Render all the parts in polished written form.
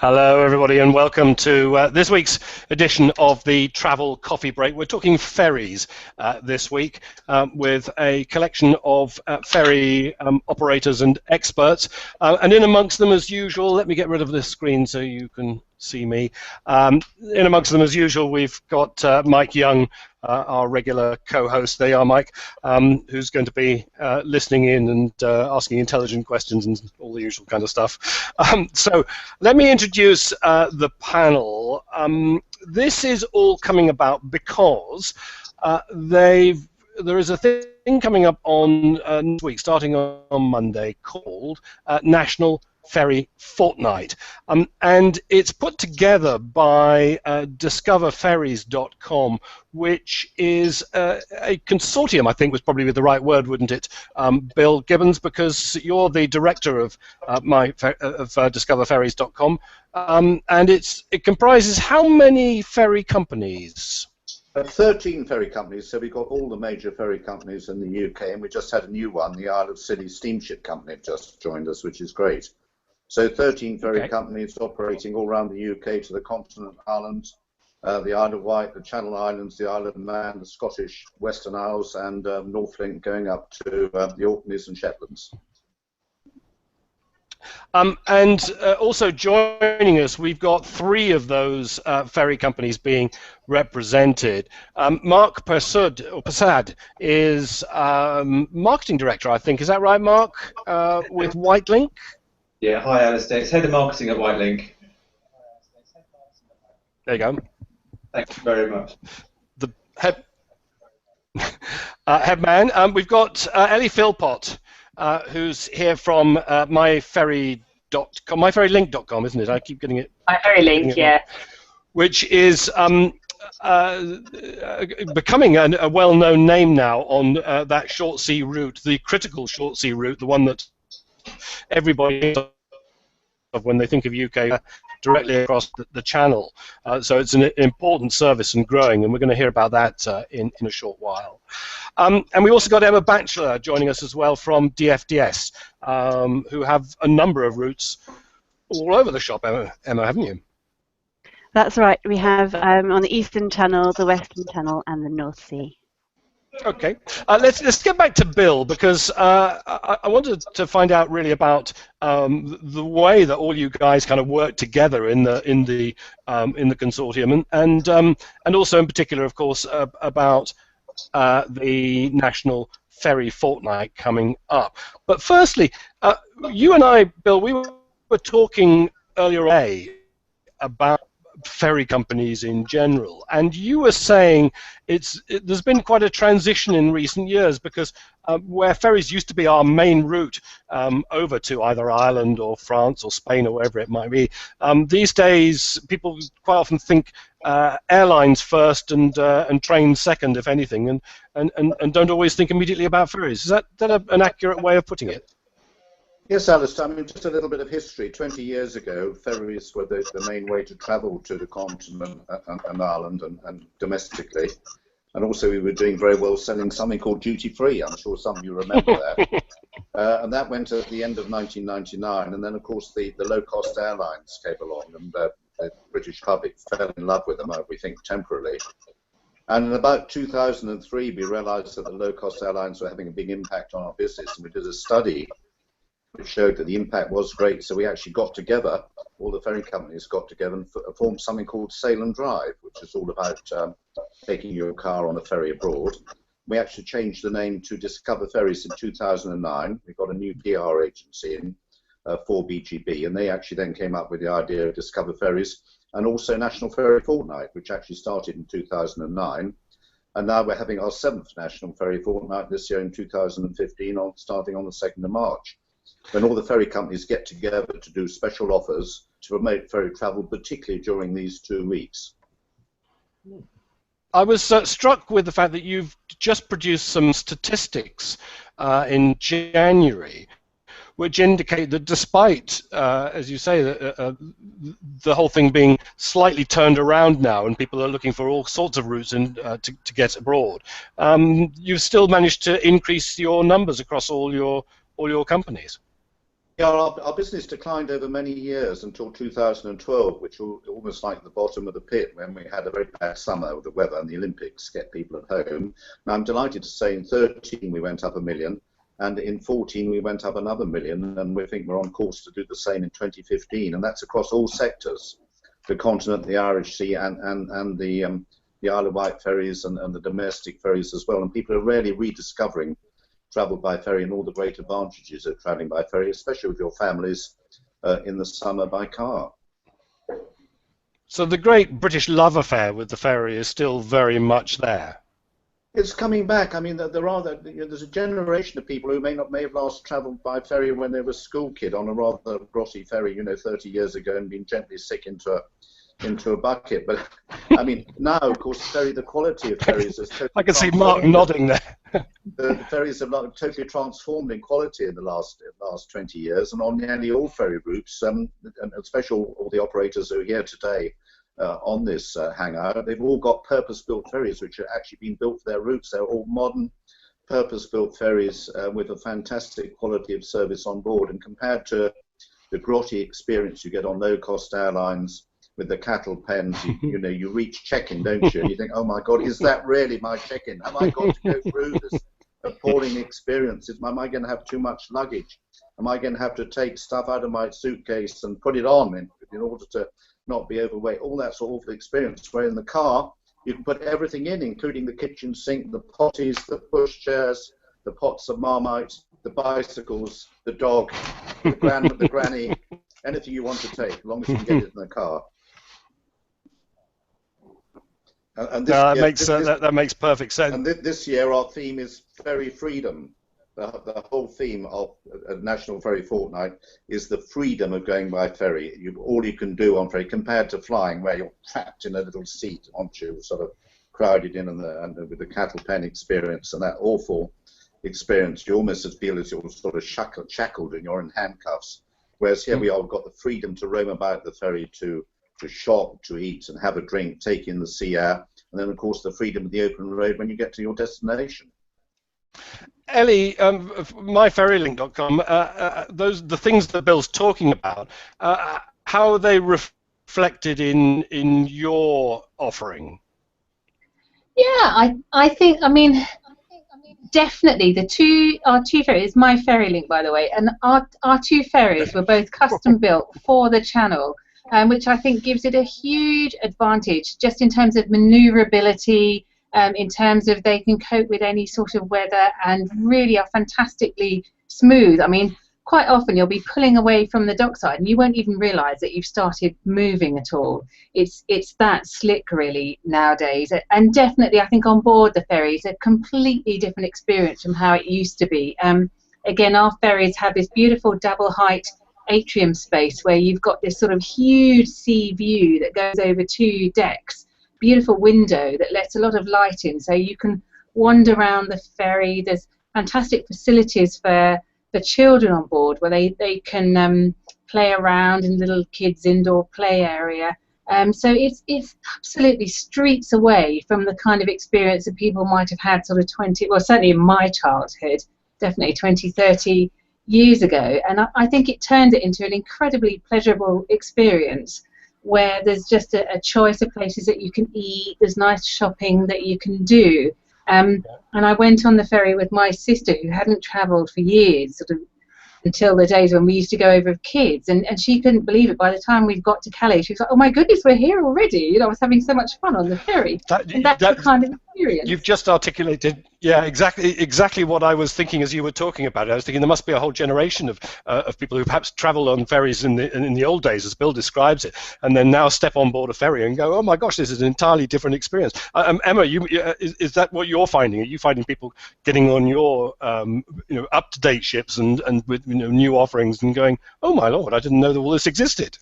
Hello, everybody, and welcome to this week's edition of the Travel Coffee Break. We're talking ferries this week with a collection of ferry operators and experts. And in amongst them, as usual, let me get rid of this screen so you can see me. In amongst them, as usual, we've got Mike Young, our regular co-host. There you are, Mike, who's going to be listening in and asking intelligent questions and all the usual kind of stuff. So let me introduce the panel. This is all coming about because there is a thing coming up on next week, starting on Monday, called National Ferry Fortnight, and it's put together by discoverferries.com, which is a consortium, I think was probably the right word, wouldn't it, Bill Gibbons, because you're the director of discoverferries.com, and it comprises how many ferry companies? 13 ferry companies, so we've got all the major ferry companies in the UK, and we just had a new one, the Isle of Scilly Steamship Company just joined us, which is great. So 13 ferry companies operating all around the UK to the continent islands, the Isle of Wight, the Channel Islands, the Isle of Man, the Scottish Western Isles, and Northlink going up to the Orkneys and Shetlands. And also joining us, we've got 3 of those ferry companies being represented. Mark Persad is marketing director, I think. Is that right, Mark, with Wightlink? Yeah, hi Alistair. It's head of marketing at Wightlink. There you go. Thank you very much. The head man. We've got Ellie Philpott, who's here from myferrylink.com, isn't it? I keep getting it. MyFerryLink, yeah. Which is becoming a well-known name now on that short sea route, the critical short sea route, the one that everybody thinks of when they think of UK, directly across the channel. So it's an important service and growing, and we're going to hear about that in a short while. And we also got Emma Batchelor joining us as well from DFDS, who have a number of routes all over the shop, Emma, haven't you? That's right. We have on the Eastern Channel, the Western Channel, and the North Sea. Okay, let's get back to Bill, because I wanted to find out really about the way that all you guys kind of work together in the consortium, and also in particular, of course, about the National Ferry Fortnight coming up. But firstly, you and I, Bill, we were talking earlier today about ferry companies in general, and you were saying there's been quite a transition in recent years, because where ferries used to be our main route over to either Ireland or France or Spain or wherever it might be, these days people quite often think airlines first and trains second, if anything, and don't always think immediately about ferries. Is that an accurate way of putting it? Yes, Alistair, I mean, just a little bit of history. 20 years ago, ferries were the main way to travel to the continent and Ireland and domestically. And also we were doing very well selling something called duty-free. I'm sure some of you remember that. And that went at the end of 1999. And then, of course, the low-cost airlines came along, and the British public fell in love with them, we think, temporarily. And in about 2003, we realized that the low-cost airlines were having a big impact on our business. And we did a study which showed that the impact was great. So we actually got together, all the ferry companies got together and formed something called Sail and Drive, which is all about taking your car on a ferry abroad. We actually changed the name to Discover Ferries in 2009. We got a new PR agency in for BGB, and they actually then came up with the idea of Discover Ferries, and also National Ferry Fortnight, which actually started in 2009. And now we're having our 7th National Ferry Fortnight this year in 2015, starting on the 2nd of March. When all the ferry companies get together to do special offers to promote ferry travel, particularly during these 2 weeks. I was struck with the fact that you've just produced some statistics in January, which indicate that despite, as you say, the whole thing being slightly turned around now and people are looking for all sorts of routes to get abroad, you've still managed to increase your numbers across all your companies. our business declined over many years until 2012, which was almost like the bottom of the pit when we had a very bad summer with the weather and the Olympics kept people at home. Now, I'm delighted to say in 13 we went up 1 million, and in 14 we went up another 1 million, and we think we're on course to do the same in 2015, and that's across all sectors, the continent, the Irish Sea, and the Isle of Wight ferries and the domestic ferries as well, and people are really rediscovering travel by ferry and all the great advantages of travelling by ferry, especially with your families in the summer by car. So the great British love affair with the ferry is still very much there. It's coming back. I mean, there's a generation of people who may have last travelled by ferry when they were a school kid on a rather grotty ferry, 30 years ago, and been gently sick into a bucket. But I mean, now of course, the quality of ferries is totally I can see Mark nodding there. The ferries have totally transformed in quality in the last 20 years, and on nearly all ferry routes, and especially all the operators who are here today on this hangout, they've all got purpose-built ferries which are actually being built for their routes. They're all modern, purpose-built ferries with a fantastic quality of service on board, and compared to the grotty experience you get on low-cost airlines with the cattle pens, you reach check-in, don't you? And you think, oh my God, is that really my check-in? Am I going to go through this appalling experience? Am I going to have too much luggage? Am I going to have to take stuff out of my suitcase and put it on in order to not be overweight? All that sort of experience. Where in the car, you can put everything in, including the kitchen sink, the potties, the pushchairs, the pots of Marmite, the bicycles, the dog, the granny, anything you want to take, as long as you can get it in the car. And that makes perfect sense. And this year our theme is ferry freedom. The whole theme of National Ferry Fortnight is the freedom of going by ferry. All you can do on ferry, compared to flying, where you're trapped in a little seat, aren't you, sort of crowded in and with the cattle pen experience and that awful experience. You almost feel as you're sort of shackled and you're in handcuffs. Whereas here we are, we've got the freedom to roam about the ferry, to shop, to eat and have a drink, take in the sea air, and then of course the freedom of the open road when you get to your destination. Ellie, myferrylink.com, the things that Bill's talking about, how are they reflected in your offering? Yeah, I think, definitely our two ferries, myferrylink by the way, and our two ferries were both custom built for the channel, which I think gives it a huge advantage just in terms of maneuverability, in terms of they can cope with any sort of weather and really are fantastically smooth. I mean, quite often you'll be pulling away from the dockside and you won't even realise that you've started moving at all. It's that slick really nowadays, and definitely I think on board the ferries a completely different experience from how it used to be. Again, our ferries have this beautiful double height atrium space where you've got this sort of huge sea view that goes over 2 decks. Beautiful window that lets a lot of light in, so you can wander around the ferry. There's fantastic facilities for the children on board where they can play around in little kids indoor play area. So it's absolutely streets away from the kind of experience that people might have had sort of certainly in my childhood, definitely 20, 30 years ago. And I think it turned it into an incredibly pleasurable experience, where there's just a choice of places that you can eat, there's nice shopping that you can do. And I went on the ferry with my sister, who hadn't travelled for years, sort of until the days when we used to go over with kids, and she couldn't believe it. By the time we got to Calais, she was like, oh my goodness, we're here already. I was having so much fun on the ferry. That's the kind of experience. You've just articulated, yeah, exactly what I was thinking as you were talking about it. I was thinking there must be a whole generation of people who perhaps travelled on ferries in the old days, as Bill describes it, and then now step on board a ferry and go, oh my gosh, this is an entirely different experience. Emma, is that what you're finding? Are you finding people getting on your up-to-date ships and with new offerings and going, oh my lord, I didn't know that all this existed?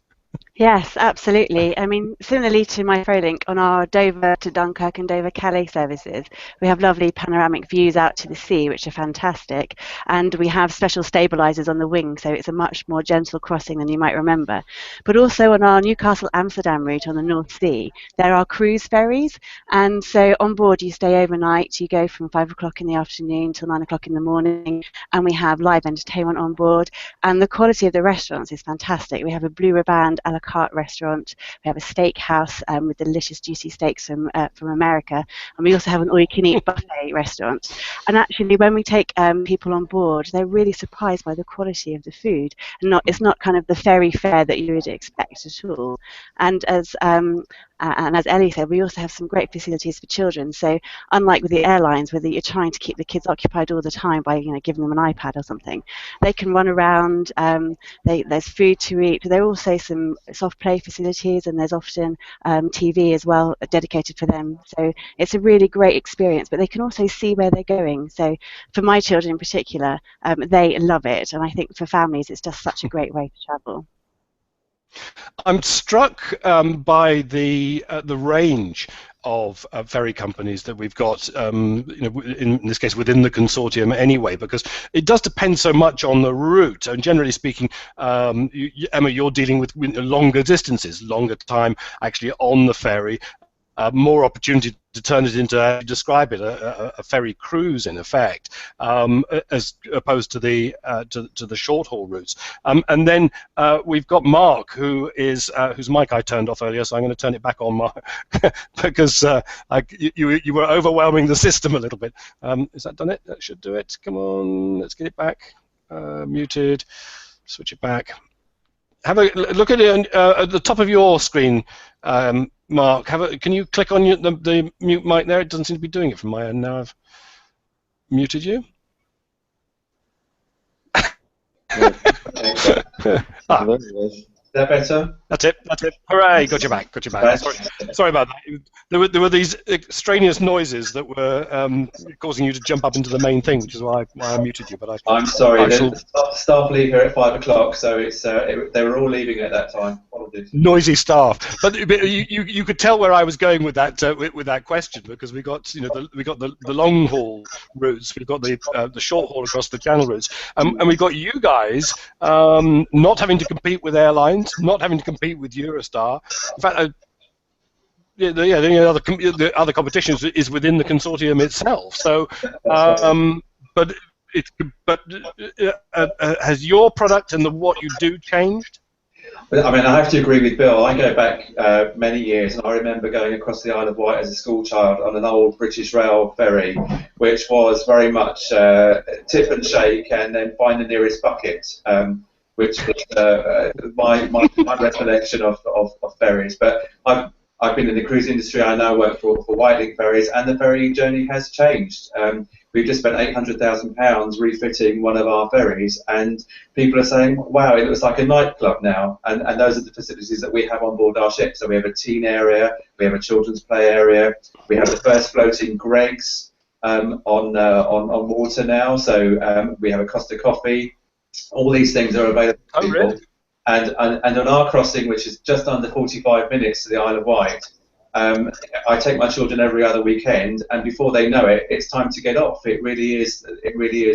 Yes, absolutely. I mean, similarly to my FerryLink, on our Dover to Dunkirk and Dover Calais services, we have lovely panoramic views out to the sea, which are fantastic. And we have special stabilizers on the wing, so it's a much more gentle crossing than you might remember. But also on our Newcastle Amsterdam route on the North Sea, there are cruise ferries. And so on board, you stay overnight. You go from 5 o'clock in the afternoon till 9 o'clock in the morning. And we have live entertainment on board. And the quality of the restaurants is fantastic. We have a Blue Riband a la carte restaurant. We have a steakhouse with delicious juicy steaks from America, and we also have an all-you-can-eat buffet restaurant. And actually, when we take people on board, they're really surprised by the quality of the food. And it's not kind of the ferry fare that you would expect at all. And as Ellie said, we also have some great facilities for children. So unlike with the airlines, where you're trying to keep the kids occupied all the time by giving them an iPad or something, they can run around. There's food to eat. There are also some soft play facilities, and there's often TV as well dedicated for them. So it's a really great experience. But they can also see where they're going. So for my children in particular, they love it, and I think for families, it's just such a great way to travel. I'm struck by the range of ferry companies that we've got, in this case within the consortium anyway, because it does depend so much on the route. And generally speaking, Emma, you're dealing with longer distances, longer time actually on the ferry. More opportunity to turn it into, how you describe it, a ferry cruise in effect, as opposed to the short haul routes. And then we've got Mark, who is whose mic I turned off earlier, so I'm going to turn it back on, Mark, because you were overwhelming the system a little bit. Is that done it? That should do it. Come on, let's get it back. Muted. Switch it back. Have a look at it at the top of your screen. Mark, can you click on the mute mic there? It doesn't seem to be doing it from my end now. I've muted you. Is that better? That's it. That's it. Hooray! Got you back. Got you back. Sorry about that. There were these extraneous noises that were causing you to jump up into the main thing, which is why I muted you. But I'm sorry. The staff leave here at 5 o'clock, so it's they were all leaving at that time. Apologies. Noisy staff. But you could tell where I was going with that question, because we got the long haul routes, we've got the short haul across the channel routes, and we've got you guys not having to compete with airlines, not having to compete with Eurostar. In fact, the other competition is within the consortium itself. So, has your product and what you do changed? I mean, I have to agree with Bill. I go back many years, and I remember going across the Isle of Wight as a school child on an old British Rail ferry, which was very much tip and shake, and then find the nearest bucket. Which was my recollection of ferries. But I've been in the cruise industry. I now work for Wight Link ferries, and the ferry journey has changed. We've just spent £800,000 refitting one of our ferries, and people are saying, wow, it looks like a nightclub now. And those are the facilities that we have on board our ship. So we have a teen area, we have a children's play area, we have the first floating Greggs on water now. So we have a Costa Coffee. All these things are available to people. Really? And on our crossing, which is just under 45 minutes to the Isle of Wight, I take my children every other weekend, and before they know it, it's time to get off. It really is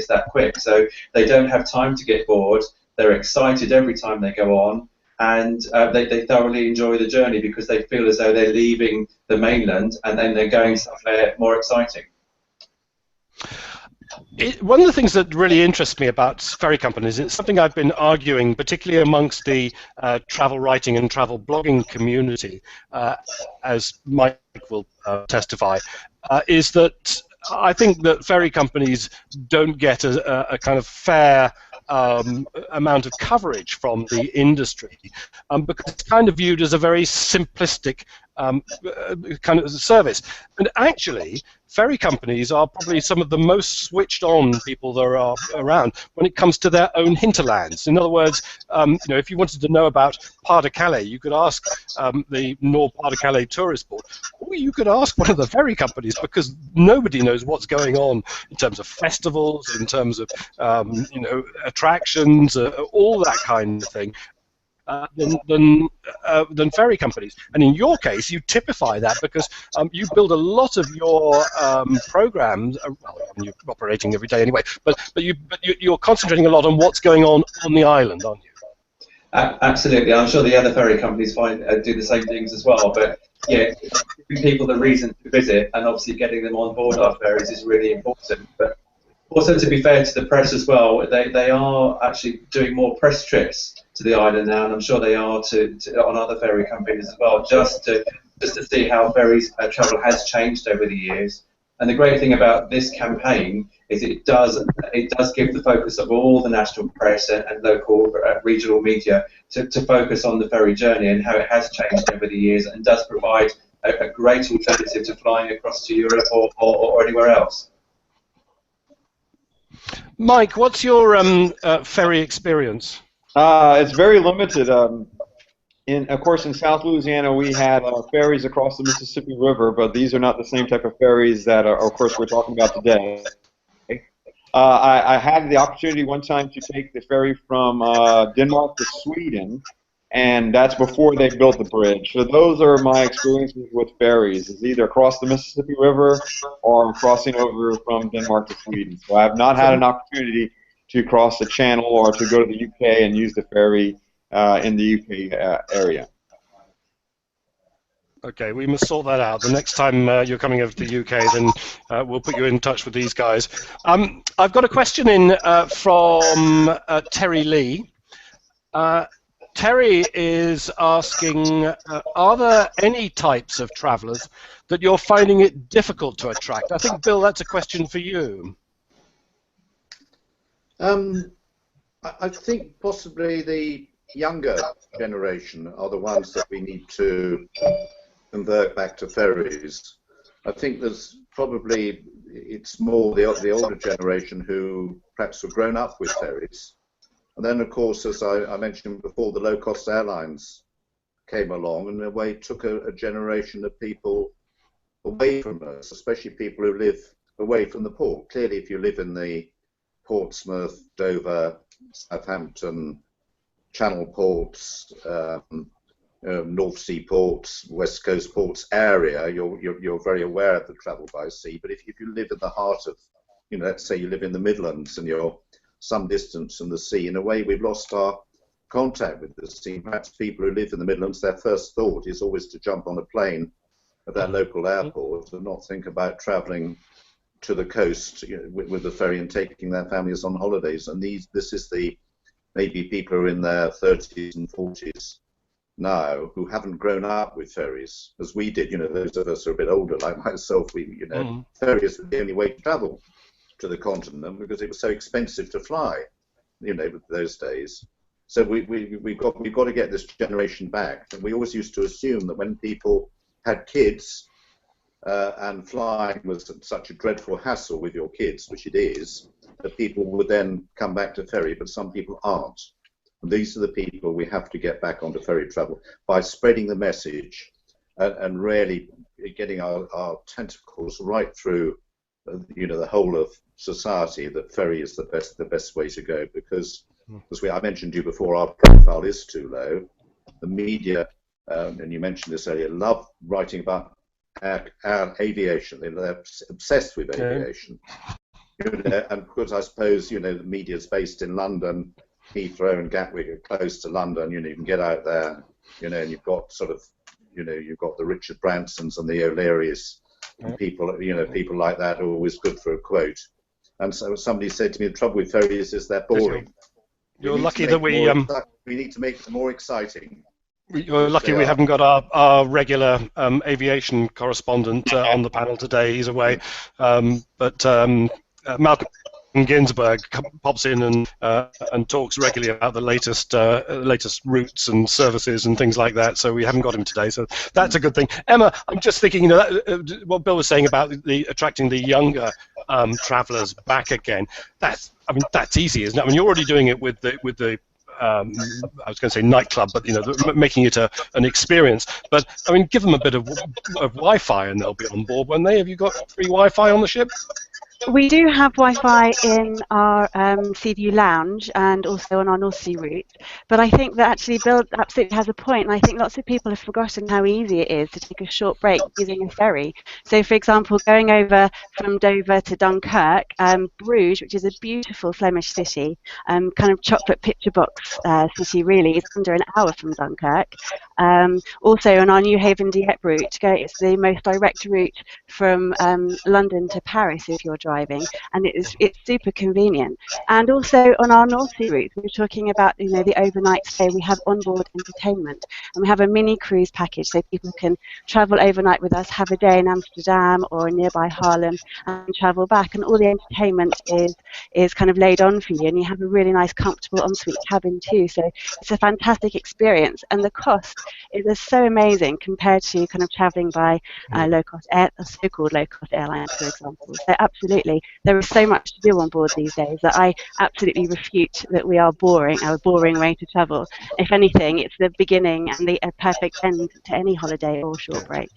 that quick. So they don't have time to get bored. They're excited every time they go on, and they thoroughly enjoy the journey because they feel as though they're leaving the mainland and then they're going somewhere more exciting. One of the things that really interests me about ferry companies, it's something I've been arguing, particularly amongst the travel writing and travel blogging community, as Mike will testify, is that I think that ferry companies don't get a kind of fair amount of coverage from the industry, because it's kind of viewed as a very simplistic kind of service. And actually, ferry companies are probably some of the most switched on people there are around when it comes to their own hinterlands. In other words, if you wanted to know about Pas de Calais, you could ask the Nord Pas de Calais tourist board, or you could ask one of the ferry companies, because nobody knows what's going on in terms of festivals, in terms of attractions, all that kind of thing. than ferry companies. And in your case, you typify that because you build a lot of your programs. Well, I mean, you're operating every day anyway, but you're concentrating a lot on what's going on the island, aren't you? Absolutely. I'm sure the other ferry companies do the same things as well. But yeah, giving people the reason to visit and obviously getting them on board our ferries is really important. But also, to be fair to the press as well, they are actually doing more press trips to the island now, and I'm sure they are on other ferry companies as well, just to see how ferries travel has changed over the years. And the great thing about this campaign is it does give the focus of all the national press and local regional media to focus on the ferry journey and how it has changed over the years, and does provide a great alternative to flying across to Europe or anywhere else. Mike, what's your ferry experience? It's very limited. Of course, in South Louisiana, we had ferries across the Mississippi River, but these are not the same type of ferries that, of course, we're talking about today. I had the opportunity one time to take the ferry from Denmark to Sweden, and that's before they built the bridge. So those are my experiences with ferries, is either across the Mississippi River or crossing over from Denmark to Sweden. So I have not had an opportunity to cross the channel or to go to the UK and use the ferry in the UK area. Okay, we must sort that out. The next time you're coming over to the UK, then we'll put you in touch with these guys. I've got a question in from Terry Lee. Terry is asking, are there any types of travellers that you're finding it difficult to attract? I think, Bill, that's a question for you. I think possibly the younger generation are the ones that we need to convert back to ferries. I think there's probably, it's more the older generation who perhaps have grown up with ferries. And then, of course, as I mentioned before, the low-cost airlines came along and in a way took a generation of people away from us, especially people who live away from the port. Clearly, if you live in the Portsmouth, Dover, Southampton, Channel ports, North Sea ports, West Coast ports area, you're very aware of the travel by sea. But if you live in the heart of, let's say you live in the Midlands and you're some distance from the sea, in a way we've lost our contact with the sea. Perhaps people who live in the Midlands, their first thought is always to jump on a plane at their local airport and not think about travelling to the coast with the ferry and taking their families on holidays. And this is maybe people who are in their 30s and 40s now who haven't grown up with ferries as we did. Those of us who are a bit older, like myself, ferries were the only way to travel to the continent because it was so expensive to fly, those days. So we've got to get this generation back. And we always used to assume that when people had kids and flying was such a dreadful hassle with your kids, which it is, that people would then come back to ferry, but some people aren't. And these are the people we have to get back onto ferry travel by spreading the message and really getting our tentacles right through the whole of society that ferry is the best way to go, because as I mentioned to you before, our profile is too low. The media, and you mentioned this earlier, love writing about our aviation. They're obsessed with aviation. And because I suppose the media is based in London, Heathrow and Gatwick are close to London. You can get out there, and you've got you've got the Richard Bransons and the O'Learys. And people like that are always good for a quote. And so somebody said to me, the trouble with ferries is they're boring. You're lucky that we need to make them more exciting. You're lucky we haven't got our regular aviation correspondent on the panel today. He's away. But Malcolm Ginsberg pops in and talks regularly about the latest routes and services and things like that. So we haven't got him today. So that's a good thing. Emma, I'm just thinking, what Bill was saying about attracting the younger travellers back again. That's easy, isn't it? I mean, you're already doing it with the I was going to say nightclub, but making it an experience. But I mean, give them a bit of Wi-Fi and they'll be on board, won't they? Have you got free Wi-Fi on the ship? We do have Wi-Fi in our Seaview Lounge and also on our North Sea route, but I think that actually Bill absolutely has a point, and I think lots of people have forgotten how easy it is to take a short break using a ferry. So, for example, going over from Dover to Dunkirk, Bruges, which is a beautiful Flemish city, kind of chocolate picture box city really, is under an hour from Dunkirk. Also on our New Haven Dieppe route, it's the most direct route from London to Paris if you're driving, and it's super convenient. And also on our North Sea route, we were talking about the overnight stay. We have onboard entertainment, and we have a mini cruise package, so people can travel overnight with us, have a day in Amsterdam or nearby Haarlem, and travel back. And all the entertainment is kind of laid on for you, and you have a really nice, comfortable ensuite cabin too. So it's a fantastic experience, and the cost is so amazing compared to kind of traveling by low-cost so-called low-cost airlines, for example. So absolutely, there is so much to do on board these days that I absolutely refute that we are boring, a boring way to travel. If anything, it's the beginning and the perfect end to any holiday or short break.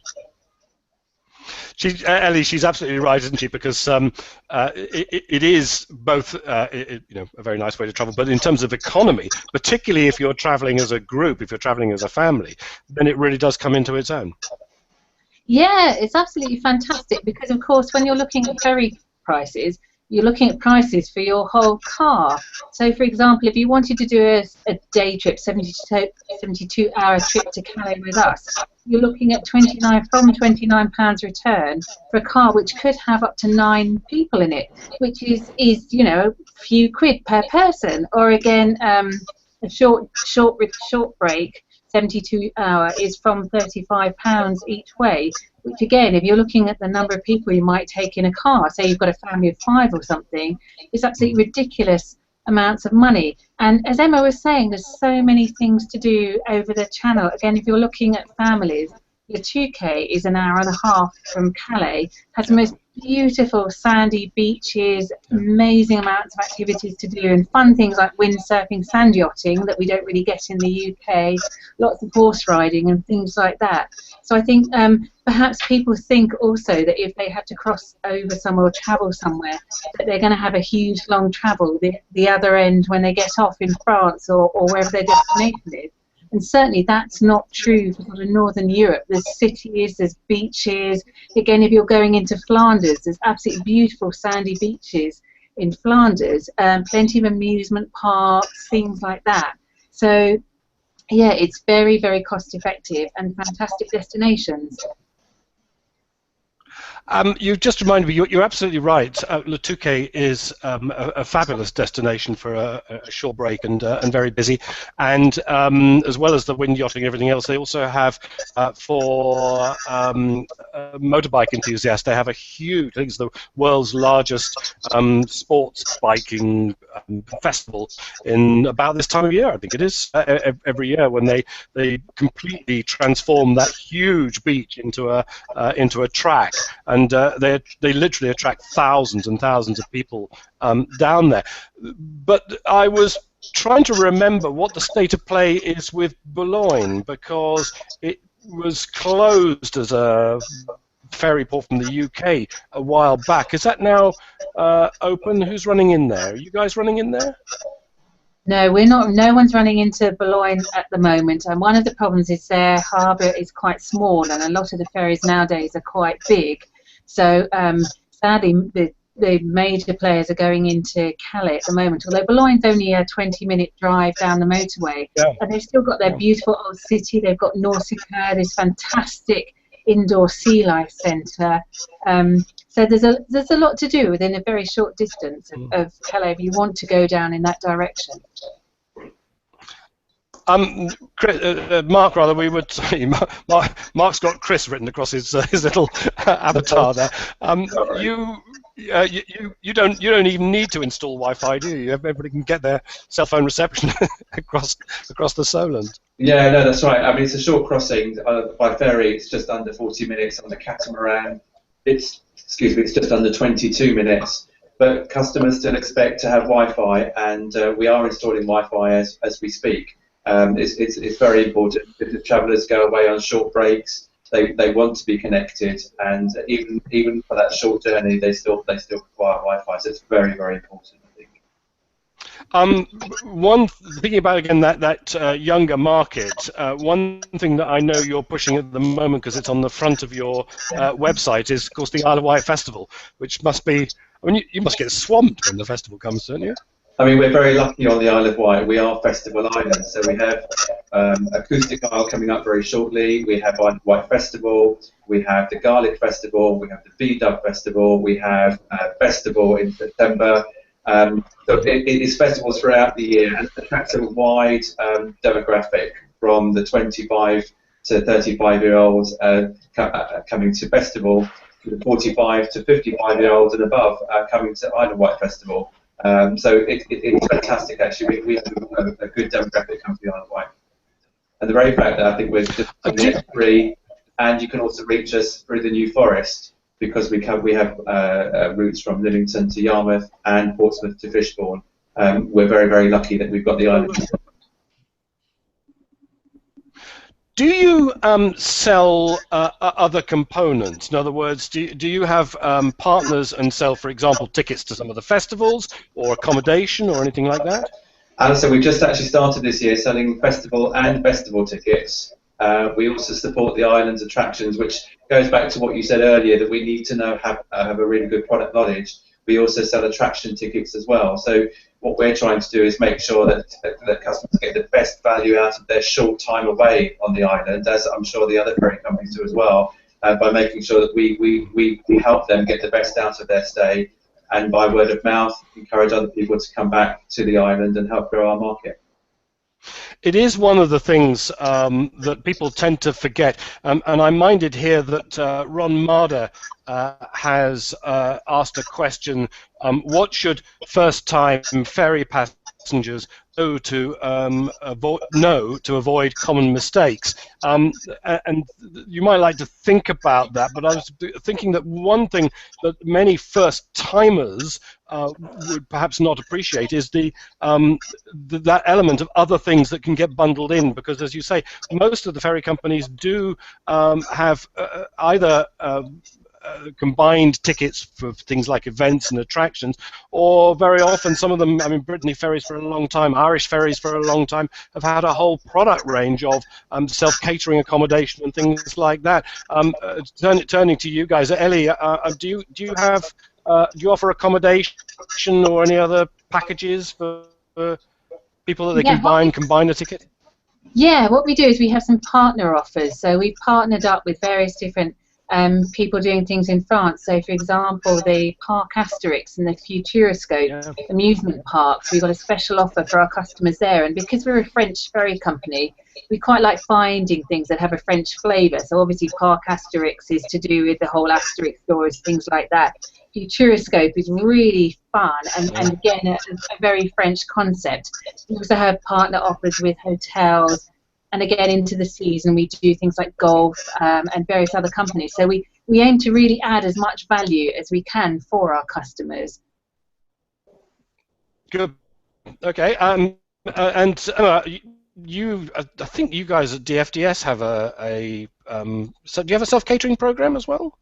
Ellie, she's absolutely right, isn't she? Because it is both, a very nice way to travel, but in terms of economy, particularly if you're traveling as a group, if you're traveling as a family, then it really does come into its own. Yeah, it's absolutely fantastic because, of course, when you're looking at ferry prices, you're looking at prices for your whole car. So, for example, if you wanted to do a day trip, 72-hour trip to Calais with us, you're looking at £29 return for a car which could have up to 9 people in it, which is a few quid per person. Or again, a short break, 72-hour, is from £35 each way, which again, if you're looking at the number of people you might take in a car, say you've got a family of 5 or something, it's absolutely ridiculous amounts of money. And as Emma was saying, there's so many things to do over the channel. Again, if you're looking at families, the Touquet is an hour and a half from Calais, has the most beautiful sandy beaches, amazing amounts of activities to do, and fun things like windsurfing, sand yachting that we don't really get in the UK, lots of horse riding and things like that. So I think perhaps people think also that if they have to cross over somewhere or travel somewhere, that they're going to have a huge long travel the other end when they get off in France or wherever their destination is. And certainly that's not true for sort of Northern Europe. There's cities, there's beaches. Again, if you're going into Flanders, there's absolutely beautiful sandy beaches in Flanders, plenty of amusement parks, things like that. So, yeah, it's very, very cost effective and fantastic destinations. You just reminded me, you're absolutely right. Le Touquet is a fabulous destination for a short break and very busy. And as well as the wind yachting and everything else, they also have, for motorbike enthusiasts, they have a huge, I think it's the world's largest sports biking festival in about this time of year, I think it is, every year, when they completely transform that huge beach into a track. And they literally attract thousands and thousands of people down there. But I was trying to remember what the state of play is with Boulogne, because it was closed as a ferry port from the UK a while back. Is that now open? Who's running in there? Are you guys running in there? No, we're not. No one's running into Boulogne at the moment. And one of the problems is their harbour is quite small, and a lot of the ferries nowadays are quite big. So sadly, the major players are going into Calais at the moment. Although Boulogne's only a 20-minute drive down the motorway, and they've still got their beautiful old city. They've got Nautica, this fantastic indoor sea life centre. So there's a lot to do within a very short distance of Calais if you want to go down in that direction. Mark, rather, we would say Mark's got Chris written across his little avatar there. You don't even need to install Wi-Fi, do you? Everybody can get their cell phone reception across the Solent. Yeah, no, that's right. I mean, it's a short crossing by ferry. It's just under 40 minutes. On the catamaran, it's just under 22 minutes. But customers still expect to have Wi-Fi, and we are installing Wi-Fi as we speak. It's very important if the travellers go away on short breaks. they want to be connected, and even for that short journey, they still require Wi-Fi. So it's very, very important, I think. Thinking about again that younger market, one thing that I know you're pushing at the moment, because it's on the front of your website, is of course the Isle of Wight Festival, which must be, I mean, you must get swamped when the festival comes, don't you? I mean, we're very lucky on the Isle of Wight. We are Festival Island, so we have Acoustic Isle coming up very shortly. We have Isle of Wight Festival. We have the Garlic Festival. We have the V-Dub Festival. We have Festival in September. So it is festivals throughout the year, and attracts a wide demographic from the 25 to 35-year-olds coming to festival, to the 45 to 55-year-olds and above coming to Isle of Wight Festival. So it's fantastic, actually. We have a good demographic coming to the Isle of Wight. And the very fact that I think we're just on the X3, and you can also reach us through the New Forest, because we have routes from Lillington to Yarmouth and Portsmouth to Fishbourne. We're very, very lucky that we've got the island. Do you sell other components? In other words, do you have partners and sell, for example, tickets to some of the festivals, or accommodation, or anything like that? So we've just actually started this year selling festival and festival tickets. We also support the island's attractions, which goes back to what you said earlier, that we need to have a really good product knowledge. We also sell attraction tickets as well. So what we're trying to do is make sure that customers get the best value out of their short time away on the island, as I'm sure the other ferry companies do as well, by making sure that we help them get the best out of their stay, and by word of mouth encourage other people to come back to the island and help grow our market. It is one of the things that people tend to forget, and I'm minded here that Ron Marder has asked a question: what should first-time ferry passengers know to avoid common mistakes? And you might like to think about that, but I was thinking that one thing that many first-timers would perhaps not appreciate is that element of other things that can get bundled in, because, as you say, most of the ferry companies do have either combined tickets for things like events and attractions, or very often some of them, I mean, Brittany Ferries for a long time, Irish Ferries for a long time, have had a whole product range of self-catering accommodation and things like that. Turning to you guys, Ellie, do you offer accommodation or any other packages for people that they can buy and combine a ticket? Yeah, what we do is we have some partner offers. So we've partnered up with various different people doing things in France. So, for example, the Parc Asterix and the Futuroscope amusement parks, we've got a special offer for our customers there. And because we're a French ferry company, we quite like finding things that have a French flavour. So obviously Parc Asterix is to do with the whole Asterix stories, things like that. Futuroscope is really fun and again, a very French concept. We also have partner offers with hotels, and again into the season we do things like golf and various other companies. So we aim to really add as much value as we can for our customers. Good. Okay. And you, I think you guys at DFDS have so do you have a self-catering program as well?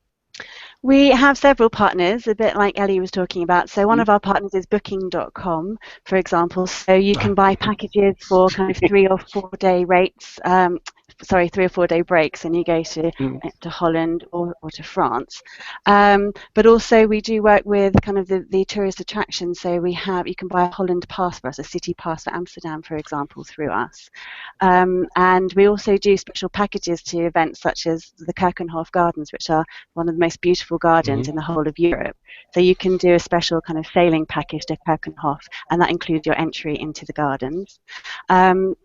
We have several partners, a bit like Ellie was talking about. So one of our partners is booking.com, for example. So you can buy packages for kind of 3 or 4 day rates, 3 or 4 day breaks, and you go to Holland or to France. But also we do work with kind of the tourist attractions. So you can buy a Holland pass for us, a city pass for Amsterdam, for example, through us. And we also do special packages to events such as the Keukenhof Gardens, which are one of the most beautiful gardens in the whole of Europe. So you can do a special kind of sailing package to Keukenhof, and that includes your entry into the gardens. And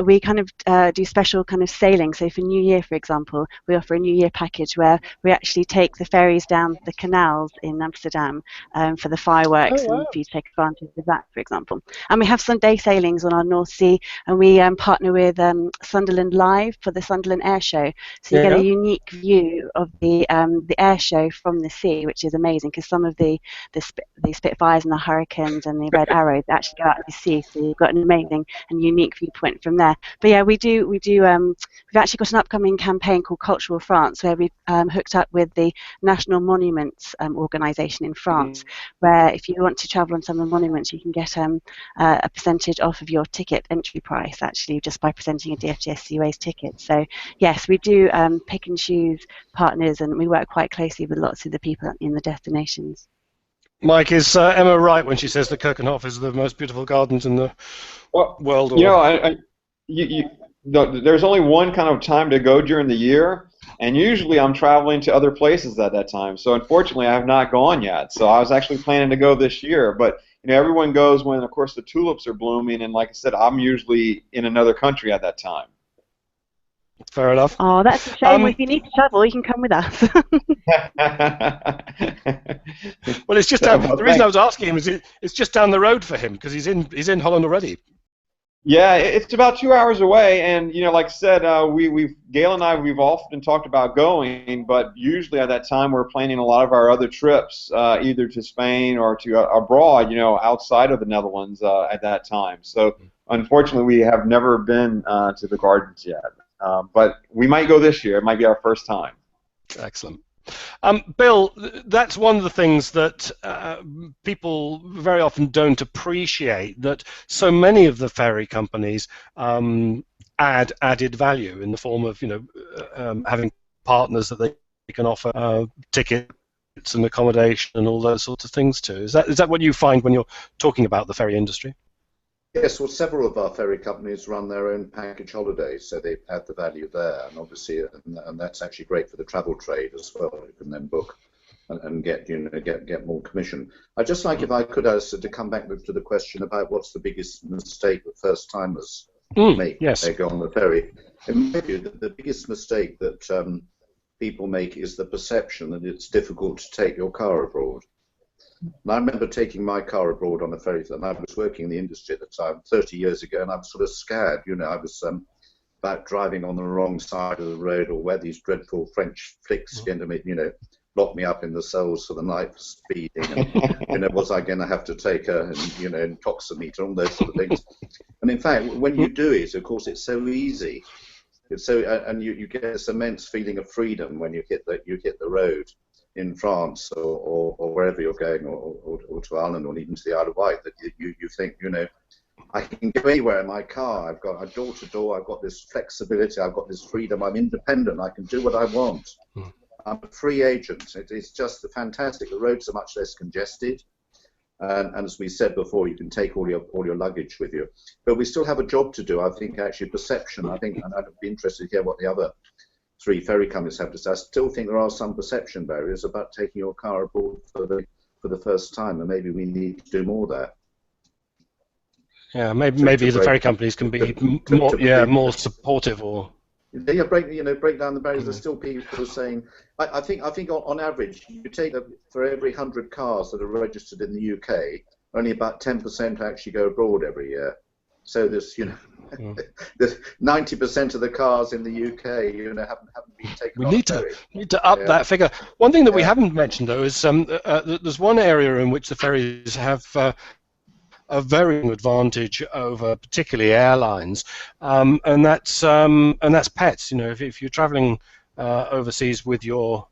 we kind of do special kind of sailing. So for New Year, for example, we offer a New Year package where we actually take the ferries down the canals in Amsterdam for the fireworks, and for you to take advantage of that, for example. And we have some day sailings on our North Sea, and we partner with Sunderland Live for the Sunderland Air Show. So you get a unique view of the air show from the sea, which is amazing, because some of the Spitfires and the Hurricanes and the Red Arrows actually go out to sea, so you've got an amazing and unique viewpoint from there. But yeah, we do we've actually got an upcoming campaign called Cultural France, where we've hooked up with the National Monuments organisation in France, where if you want to travel on some of the monuments, you can get a percentage off of your ticket entry price, actually, just by presenting a DFDS Seaways ticket. So yes, we do pick and choose partners, and we work quite closely with lots of the people in the destinations. Mike, is Emma right when she says that Kirkenhof is the most beautiful gardens in the world? You know, there's only one kind of time to go during the year, and usually I'm traveling to other places at that time. So unfortunately, I have not gone yet. So I was actually planning to go this year, but you know, everyone goes when, of course, the tulips are blooming, and like I said, I'm usually in another country at that time. Fair enough. Oh, that's a shame. If you need to travel, you can come with us. Well, it's just down, the reason I was asking him is it's just down the road for him because he's in Holland already. Yeah, it's about 2 hours away, and you know, like I said, Gail and I, we've often talked about going, but usually at that time we're planning a lot of our other trips, either to Spain or to abroad, you know, outside of the Netherlands at that time. So unfortunately, we have never been to the gardens yet, but we might go this year. It might be our first time. Excellent. Bill, that's one of the things that people very often don't appreciate, that so many of the ferry companies add added value in the form of, you know, having partners that they can offer tickets and accommodation and all those sorts of things too. Is that what you find when you're talking about the ferry industry? Yes, well, several of our ferry companies run their own package holidays, so they add the value there, and obviously, and that's actually great for the travel trade as well. You can then book and get, you know, get more commission. I'd just like, if I could, to come back to the question about what's the biggest mistake that first timers make when they go on the ferry. In my view, the biggest mistake that people make is the perception that it's difficult to take your car abroad. And I remember taking my car abroad on a ferry, and I was working in the industry at the time, 30 years ago, and I was sort of scared. You know, I was about driving on the wrong side of the road, or where these dreadful French flicks going to, you know, lock me up in the cells for the night for speeding, and you know, was I going to have to take a, you know, intoximeter, all those sort of things. And in fact, when you do it, of course, it's so easy. It's so, and you get this immense feeling of freedom when you hit the road in France or wherever you're going, or to Ireland, or even to the Isle of Wight, that you think, you know, I can go anywhere in my car. I've got a door to door. I've got this flexibility. I've got this freedom. I'm independent. I can do what I want. I'm a free agent. It's just fantastic. The roads are much less congested, and as we said before, you can take all your luggage with you. But we still have a job to do. I think actually perception. I think, and I'd be interested to hear what the other three ferry companies have to say. I still think there are some perception barriers about taking your car aboard for the first time, and maybe we need to do more there. Yeah, maybe the ferry companies can be more supportive, or break down the barriers. There's still people who are saying, I think on average, you take for every 100 cars that are registered in the UK, only about 10% actually go abroad every year. So there's, you know, there's 90% of the cars in the UK, you know, haven't been taken. We need to up that figure. One thing that we haven't mentioned though is there's one area in which the ferries have a very advantage over particularly airlines, and that's pets. You know, if you're traveling overseas with your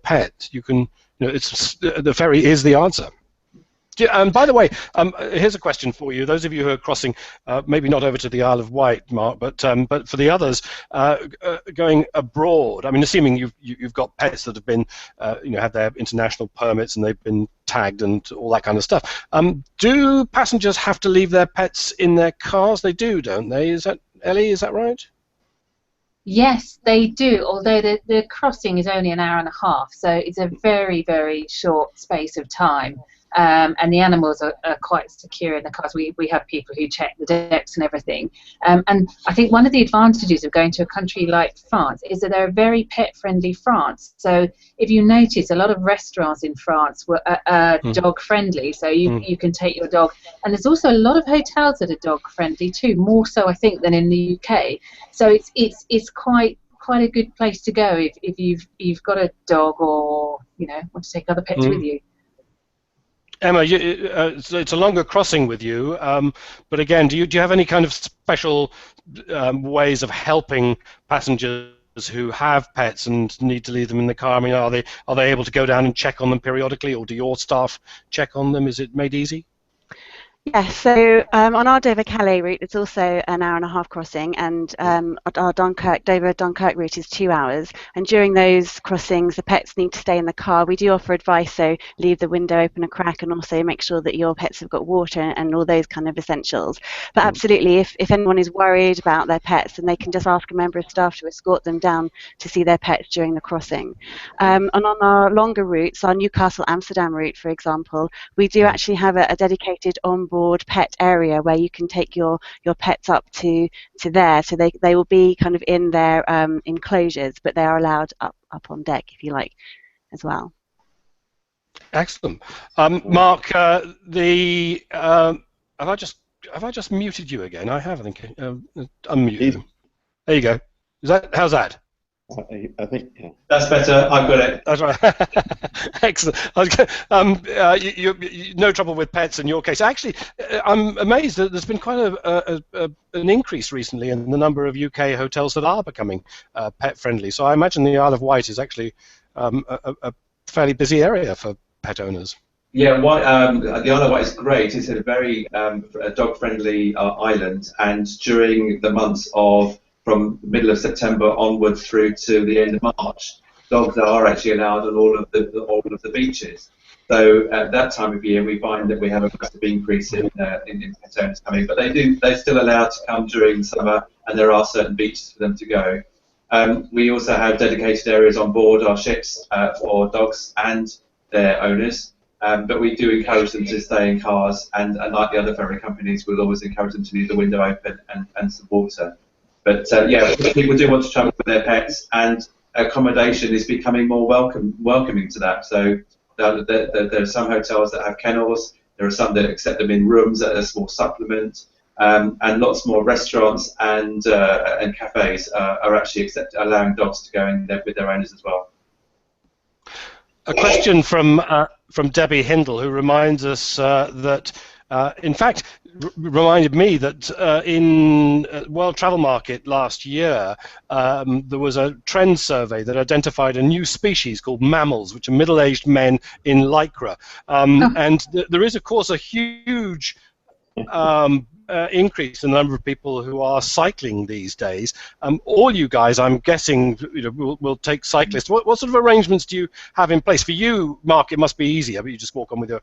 pet, you can, you know, the ferry is the answer. And by the way, here's a question for you. Those of you who are crossing, maybe not over to the Isle of Wight, Mark, but for the others going abroad. I mean, assuming you've got pets that have been, you know, have their international permits and they've been tagged and all that kind of stuff. Do passengers have to leave their pets in their cars? They do, don't they? Is that, Ellie? Is that right? Yes, they do, although the crossing is only an hour and a half, so it's a very, very short space of time. And the animals are quite secure in the cars. We have people who check the decks and everything. And I think one of the advantages of going to a country like France is that they're a very pet-friendly France. So if you notice, a lot of restaurants in France are dog-friendly, so you can take your dog. And there's also a lot of hotels that are dog-friendly too, more so I think than in the UK. So it's quite a good place to go if you've got a dog, or, you know, want to take other pets with you. Emma, it's a longer crossing with you, but again, do you have any kind of special ways of helping passengers who have pets and need to leave them in the car? I mean, are they able to go down and check on them periodically, or do your staff check on them? Is it made easy? Yes, so on our Dover-Calais route, it's also an hour-and-a-half crossing, and our Dover-Dunkirk route is 2 hours. And during those crossings, the pets need to stay in the car. We do offer advice, so leave the window open a crack, and also make sure that your pets have got water and all those kind of essentials. But absolutely, if anyone is worried about their pets, then they can just ask a member of staff to escort them down to see their pets during the crossing. And on our longer routes, our Newcastle-Amsterdam route, for example, we do actually have a dedicated on-board pet area where you can take your pets up to there, so they will be kind of in their enclosures, but they are allowed up on deck if you like as well. Excellent. Mark, have I just muted you again? I have, I think. Unmuted him. There you go. How's that? I think, yeah. That's better. I've got it. That's right. Excellent. No trouble with pets in your case. Actually, I'm amazed that there's been quite an increase recently in the number of UK hotels that are becoming pet friendly. So I imagine the Isle of Wight is actually a fairly busy area for pet owners. Yeah, the Isle of Wight is great. It's a very dog-friendly island, and during the months from the middle of September onwards through to the end of March, dogs are actually allowed on all of the beaches. So at that time of year, we find that we have a massive increase in pet owners coming, but they're still allowed to come during the summer, and there are certain beaches for them to go. We also have dedicated areas on board our ships for dogs and their owners, but we do encourage them to stay in cars, and like the other ferry companies, we'll always encourage them to leave the window open and some water. But yeah, people do want to travel with their pets, and accommodation is becoming more welcoming to that. So there are some hotels that have kennels. There are some that accept them in rooms as a small supplement, and lots more restaurants and cafes are actually allowing dogs to go in there with their owners as well. A question from Debbie Hindle, who reminds us that, in fact, reminded me that in World Travel Market last year, there was a trend survey that identified a new species called mammals, which are middle-aged men in lycra. And there is, of course, a huge increase in the number of people who are cycling these days. All you guys, I'm guessing, will take cyclists. What sort of arrangements do you have in place? For you, Mark, it must be easier, but you just walk on with your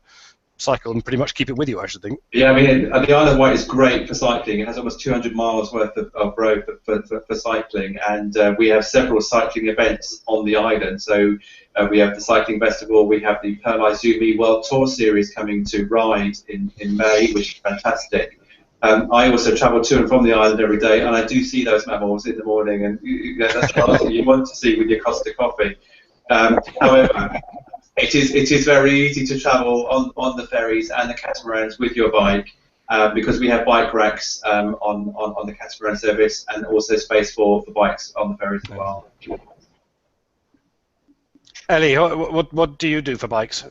cycle and pretty much keep it with you, I should think. Yeah, I mean, the Isle of Wight is great for cycling. It has almost 200 miles worth of road for cycling, and we have several cycling events on the island. So we have the cycling festival, we have the Pearl Izumi World Tour Series coming to Ride in May, which is fantastic. I also travel to and from the island every day, and I do see those mammals in the morning, and that's the last thing you want to see with your Costa coffee. However, it is very easy to travel on the ferries and the catamarans with your bike, because we have bike racks on the catamaran service, and also space for bikes on the ferries as well. Ellie, what do you do for bikes?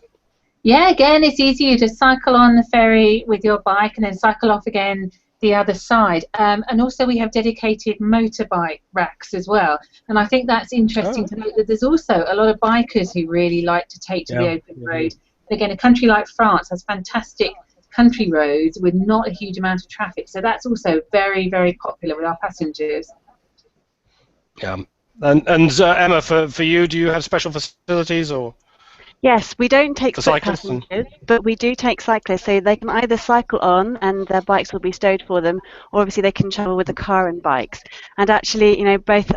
Yeah, again, it's easier to cycle on the ferry with your bike and then cycle off again the other side. And also we have dedicated motorbike racks as well. And I think that's interesting to note that there's also a lot of bikers who really like to take to the open road. And again, a country like France has fantastic country roads with not a huge amount of traffic. So that's also very, very popular with our passengers. Yeah. And Emma, for you, do you have special facilities or? Yes, we don't take cyclists, passengers, but we do take cyclists, so they can either cycle on and their bikes will be stowed for them, or obviously they can travel with a car and bikes. And actually, both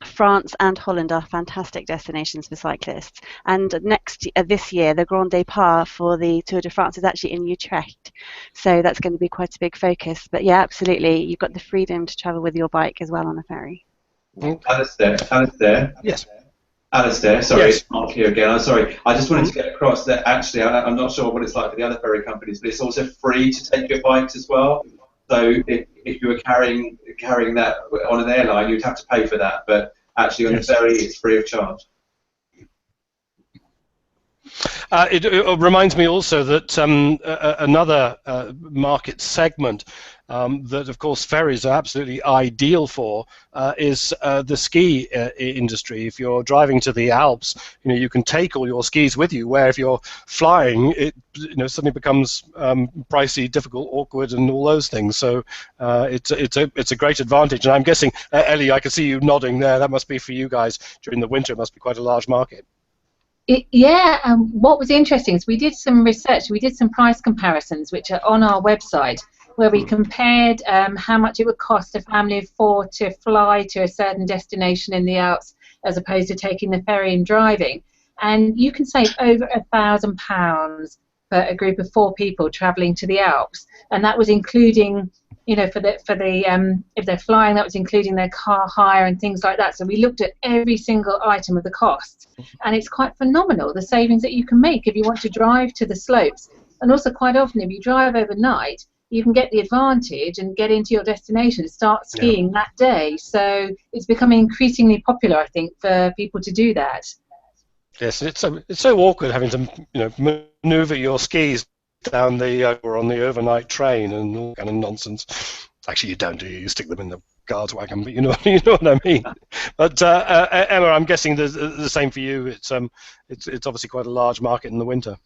France and Holland are fantastic destinations for cyclists. And this year, the Grand Départ for the Tour de France is actually in Utrecht, so that's going to be quite a big focus. But yeah, absolutely, you've got the freedom to travel with your bike as well on a ferry. Alistair. Yes. Alistair, sorry, yes. It's Mark here again. I'm sorry. I just wanted to get across that actually, I'm not sure what it's like for the other ferry companies, but it's also free to take your bikes as well. So if you were carrying that on an airline, you'd have to pay for that. But actually, on the ferry, it's free of charge. It reminds me also that another market segment that, of course, ferries are absolutely ideal for is the ski industry. If you're driving to the Alps, you can take all your skis with you. Where if you're flying, it suddenly becomes pricey, difficult, awkward, and all those things. So it's a great advantage. And I'm guessing, Ellie, I can see you nodding there. That must be for you guys during the winter. It must be quite a large market. What was interesting is we did some research, we did some price comparisons which are on our website, where we compared how much it would cost a family of 4 to fly to a certain destination in the Alps as opposed to taking the ferry and driving. And you can save over £1,000 for a group of 4 people travelling to the Alps, and that was including, for the if they're flying, that was including their car hire and things like that. So we looked at every single item of the cost, and it's quite phenomenal the savings that you can make if you want to drive to the slopes. And also, quite often, if you drive overnight, you can get the advantage and get into your destination and start skiing that day. So it's becoming increasingly popular, I think, for people to do that. Yes, it's so awkward having to maneuver your skis down the or on the overnight train and all kind of nonsense. Actually, you don't, do you? You stick them in the guard's wagon, but you know what I mean. But Emma, I'm guessing the same for you. It's obviously quite a large market in the winter.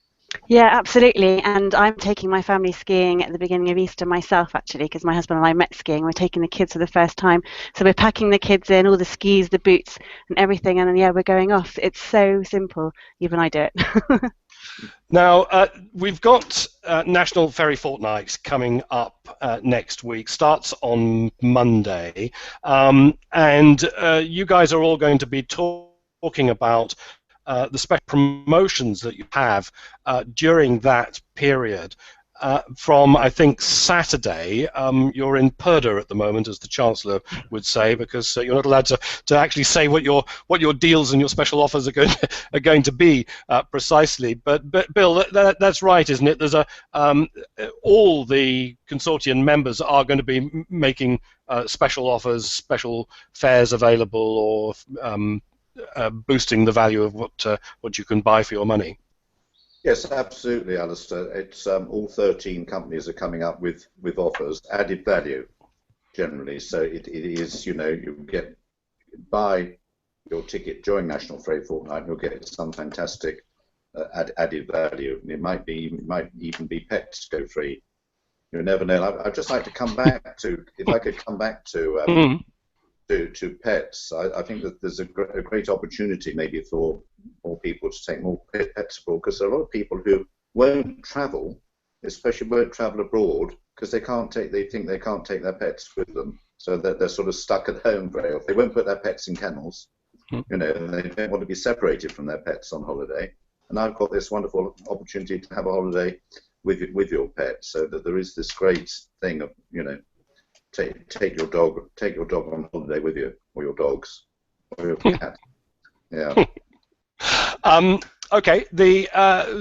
Yeah, absolutely. And I'm taking my family skiing at the beginning of Easter myself, actually, because my husband and I met skiing. We're taking the kids for the first time. So we're packing the kids in, all the skis, the boots, and everything. And we're going off. It's so simple. Even I do it. Now, we've got National Ferry Fortnight coming up next week. Starts on Monday. And you guys are all going to be talking about the special promotions that you have during that period. From, I think, Saturday, you're in purdah at the moment, as the Chancellor would say, because you're not allowed to actually say what your deals and your special offers are going to be precisely. But Bill, that's right, isn't it? There's all the consortium members are going to be making special offers, special fares available, or boosting the value of what you can buy for your money. Yes, absolutely, Alistair. It's all 13 companies are coming up with offers, added value, generally. So it is, you buy your ticket during National Ferry Fortnight, and you'll get some fantastic added value. It might even be pets go free. You never know. I'd just like to come back to, if I could come back to pets. I think that there's a great opportunity maybe for more people to take more pets abroad, because there are a lot of people who won't travel, especially won't travel abroad, because they think they can't take their pets with them, so that they're sort of stuck at home very often. They won't put their pets in kennels, and they don't want to be separated from their pets on holiday. And I've got this wonderful opportunity to have a holiday with your pet, so that there is this great thing of take your dog on holiday with you, or your dogs, or your cat. Yeah. Okay. The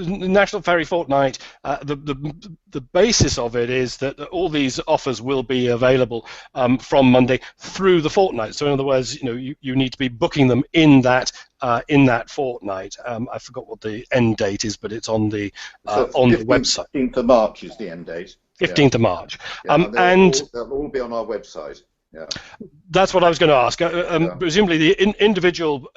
National Ferry Fortnight. The basis of it is that all these offers will be available from Monday through the fortnight. So in other words, you need to be booking them in that fortnight. I forgot what the end date is, but it's on the website. 15th of March is the end date. 15th of March. Yeah, and they'll all be on our website. Yeah. That's what I was going to ask. Presumably the individual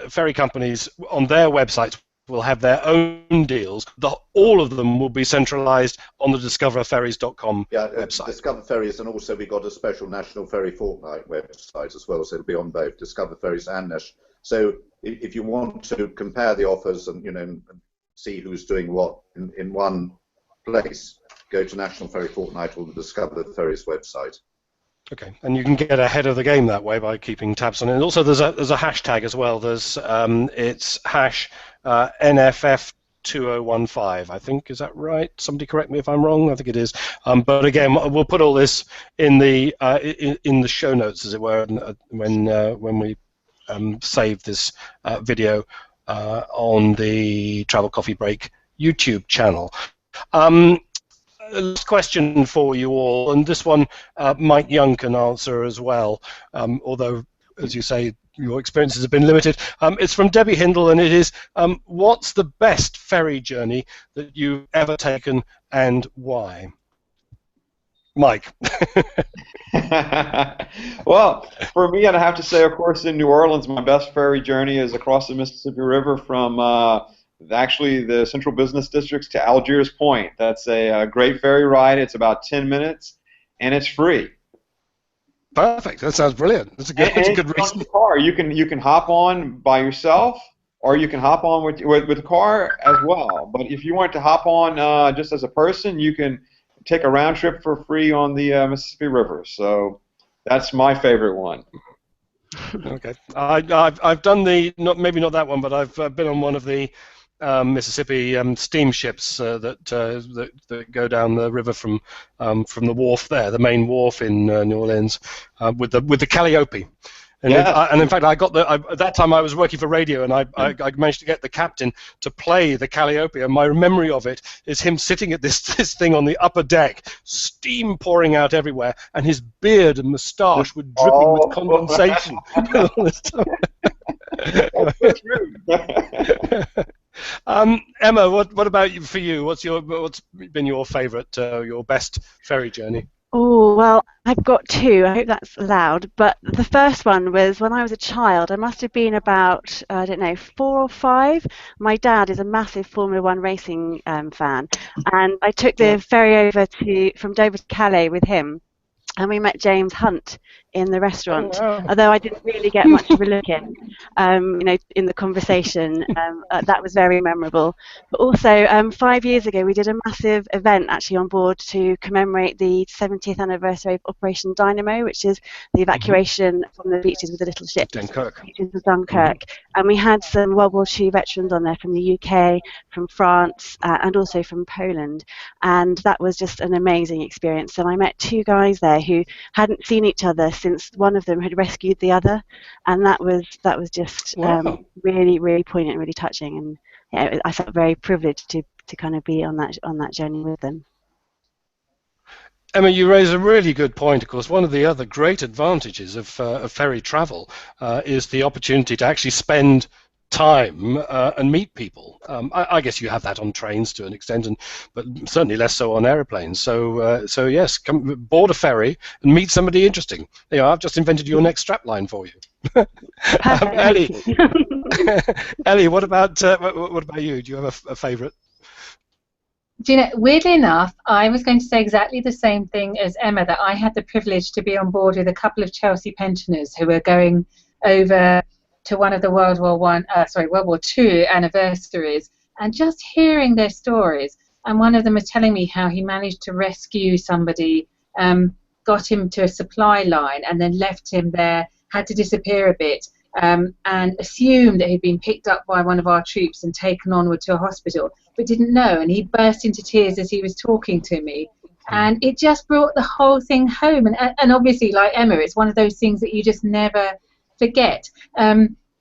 ferry companies on their websites will have their own deals. All of them will be centralised on the discoverferries.com website. Discover Ferries, and also we've got a special National Ferry Fortnight website as well, so it'll be on both Discover Ferries and National. So if you want to compare the offers and see who's doing what in one place, go to National Ferry Fortnight or the Discover Ferries website. Okay, and you can get ahead of the game that way by keeping tabs on it. And also, there's a hashtag as well. There's it's hash NFF2015. I think, is that right? Somebody correct me if I'm wrong. I think it is. But again, we'll put all this in the show notes, as it were, when we save this video on the Travel Coffee Break YouTube channel. Last question for you all, and this one Mike Young can answer as well, although as you say, your experiences have been limited. It's from Debbie Hindle, and it is, what's the best ferry journey that you've ever taken and why? Mike. Well, for me, I'd have to say, of course, in New Orleans, my best ferry journey is across the Mississippi River from actually the central business districts to Algiers Point. That's a great ferry ride. It's about 10 minutes, and it's free. Perfect. That sounds brilliant. That's a good reason. The car, you can hop on by yourself, or you can hop on with the car as well. But if you want to hop on just as a person, you can take a round trip for free on the Mississippi River. So that's my favorite one. Okay, I've done maybe not that one, but I've been on one of the Mississippi steamships that go down the river from the wharf there, the main wharf in New Orleans, with the Calliope. And, and in fact, at that time I was working for radio, and I managed to get the captain to play the Calliope, and my memory of it is him sitting at this thing on the upper deck, steam pouring out everywhere, and his beard and moustache were dripping with condensation. Emma, what about you? For you, what's been your favourite, your best ferry journey? Oh, well, I've got two. I hope that's allowed. But the first one was when I was a child. I must have been about, I don't know, 4 or 5. My dad is a massive Formula One racing fan. And I took the ferry over from Dover to Calais with him. And we met James Hunt in the restaurant, although I didn't really get much of a look in, in the conversation. That was very memorable. But also, 5 years ago, we did a massive event actually on board to commemorate the 70th anniversary of Operation Dynamo, which is the evacuation from the beaches with the little ships. Dunkirk. Beaches of Dunkirk. And we had some World War II veterans on there from the UK, from France, and also from Poland. And that was just an amazing experience. And I met 2 guys there who hadn't seen each other since one of them had rescued the other, and that was just really, really poignant and really touching. And yeah, I felt very privileged to kind of be on that journey with them. Emma, you raise a really good point. Of course, one of the other great advantages of ferry travel is the opportunity to actually spend time and meet people. I guess you have that on trains to an extent, but certainly less so on aeroplanes. So yes, come board a ferry and meet somebody interesting. I've just invented your next strapline for you. Ellie, Ellie, what about you? Do you have a favourite? Do you know, weirdly enough, I was going to say exactly the same thing as Emma, that I had the privilege to be on board with a couple of Chelsea pensioners who were going over to one of the World War II anniversaries, and just hearing their stories. And one of them was telling me how he managed to rescue somebody, got him to a supply line, and then left him there, had to disappear a bit, and assumed that he'd been picked up by one of our troops and taken onward to a hospital, but didn't know. And he burst into tears as he was talking to me. And it just brought the whole thing home. And obviously, like Emma, it's one of those things that you just never forget.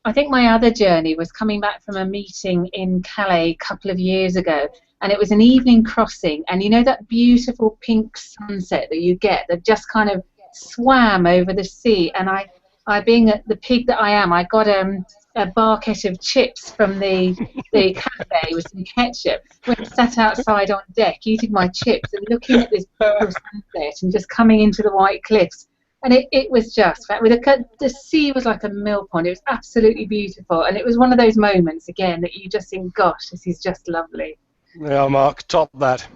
I think my other journey was coming back from a meeting in Calais a couple of years ago, and it was an evening crossing, and you know that beautiful pink sunset that you get that just kind of swam over the sea, and I being the pig that I am, I got a barquette of chips from the cafe with some ketchup. Went and sat outside on deck eating my chips and looking at this beautiful sunset and just coming into the white cliffs. And it was just, the sea was like a mill pond. It was absolutely beautiful. And it was one of those moments, again, that you just think, gosh, this is just lovely. Yeah, Mark, top that.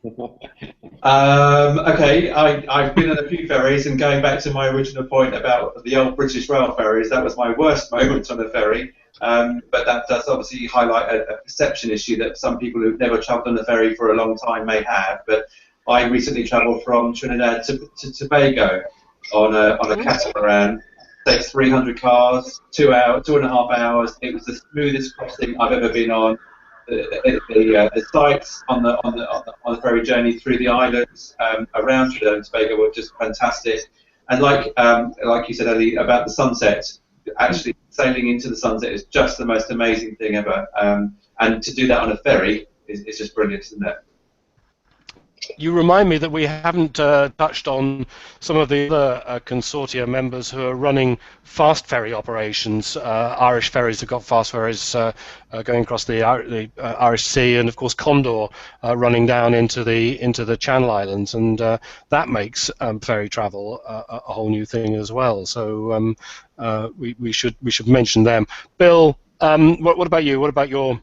Okay, I've been on a few ferries, and going back to my original point about the old British Rail ferries, that was my worst moment on a ferry. But that does obviously highlight a perception issue that some people who've never travelled on a ferry for a long time may have. But I recently travelled from Trinidad to Tobago on a catamaran. Takes 300 cars, 2.5 hours. It was the smoothest crossing I've ever been on. The sights on the ferry journey through the islands around Trinidad and Tobago were just fantastic. And like you said, Ellie, about the sunset, actually sailing into the sunset is just the most amazing thing ever. And to do that on a ferry is just brilliant, isn't it? You remind me that we haven't touched on some of the other consortia members who are running fast ferry operations. Irish Ferries have got fast ferries going across the Irish Sea, and of course Condor running down into the Channel Islands, and that makes ferry travel a whole new thing as well. So we should mention them. Bill, what about you? What about your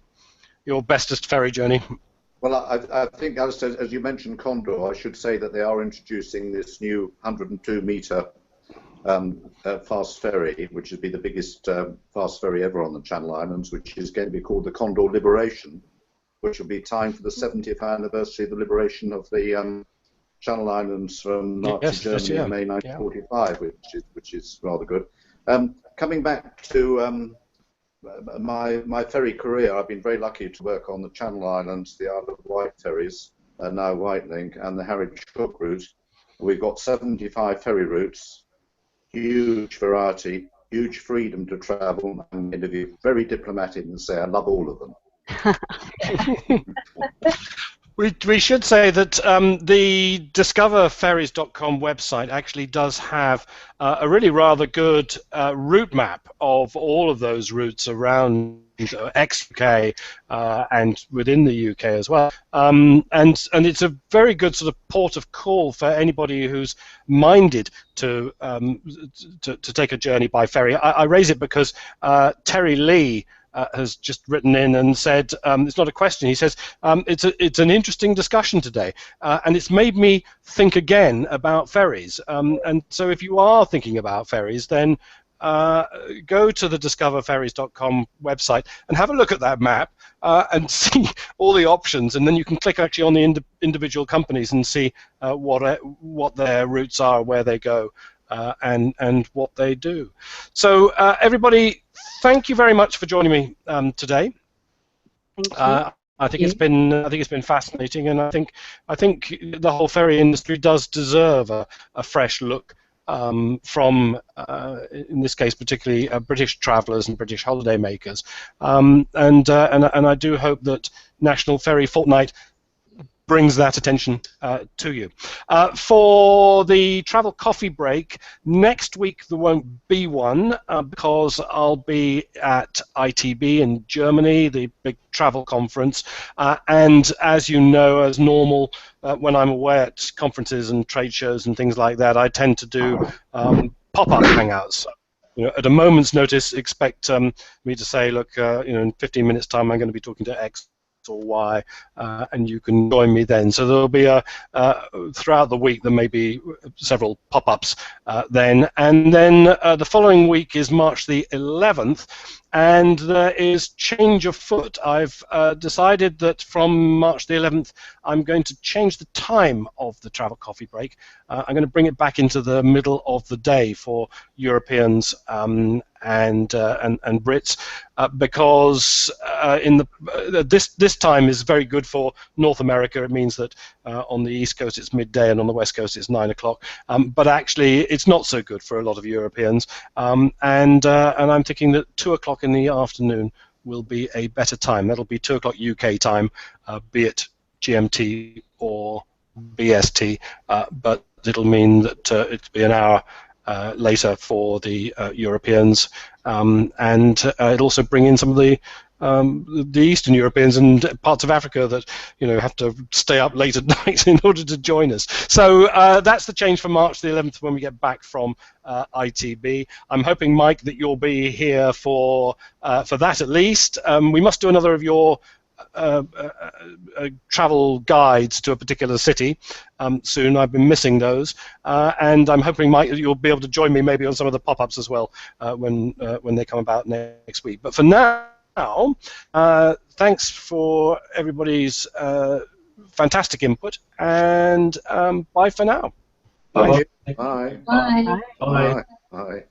bestest ferry journey? Well, I think, Alistair, as you mentioned Condor, I should say that they are introducing this new 102-metre fast ferry, which would be the biggest fast ferry ever on the Channel Islands, which is going to be called the Condor Liberation, which will be timed for the 70th anniversary of the liberation of the Channel Islands from Nazi Germany in May 1945, which is rather good. Coming back to my ferry career, I've been very lucky to work on the Channel Islands, the Isle of Wight ferries, now Wight Link, and the Harwich Hook route. We've got 75 ferry routes, huge variety, huge freedom to travel. I'm going to be very diplomatic and say I love all of them. We should say that the discoverferries.com website actually does have a really rather good route map of all of those routes around ex-UK and within the UK as well. And it's a very good sort of port of call for anybody who's minded to take a journey by ferry. I raise it because Terry Lee has just written in and said, it's not a question, he says, it's an interesting discussion today, and it's made me think again about ferries. And so if you are thinking about ferries, then go to the discoverferries.com website and have a look at that map and see all the options, and then you can click actually on the individual companies and see what their routes are, where they go, and what they do. So everybody, thank you very much for joining me today. Thank you. I think it's been fascinating, and I think the whole ferry industry does deserve a fresh look from, in this case, particularly British travellers and British holiday makers. And I do hope that National Ferry Fortnight brings that attention to you. For the travel coffee break, next week there won't be one because I'll be at ITB in Germany, the big travel conference, and as you know, as normal, when I'm away at conferences and trade shows and things like that, I tend to do pop-up hangouts. You know, at a moment's notice, expect me to say, look, in 15 minutes' time, I'm going to be talking to X or Y, and you can join me then. So there'll be throughout the week there may be several pop-ups then, and then the following week is March the 11th, and there is change of foot. I've decided that from March the 11th I'm going to change the time of the travel coffee break. I'm going to bring it back into the middle of the day for Europeans and Brits, because this time is very good for North America. It means that on the East Coast it's midday and on the West Coast it's 9 o'clock. But actually it's not so good for a lot of Europeans. And I'm thinking that 2 o'clock in the afternoon will be a better time. That'll be 2 o'clock UK time, be it GMT or BST, but it'll mean that it'll be an hour later for the Europeans, and it'll also bring in some of the Eastern Europeans and parts of Africa that have to stay up late at night in order to join us. So that's the change for March the 11th when we get back from ITB. I'm hoping, Mike, that you'll be here for that at least. We must do another of your travel guides to a particular city soon. I've been missing those, and I'm hoping, Mike, that you'll be able to join me maybe on some of the pop-ups as well when they come about next week. But for now, thanks for everybody's fantastic input, and bye for now. Bye. Bye. Bye. Bye. Bye.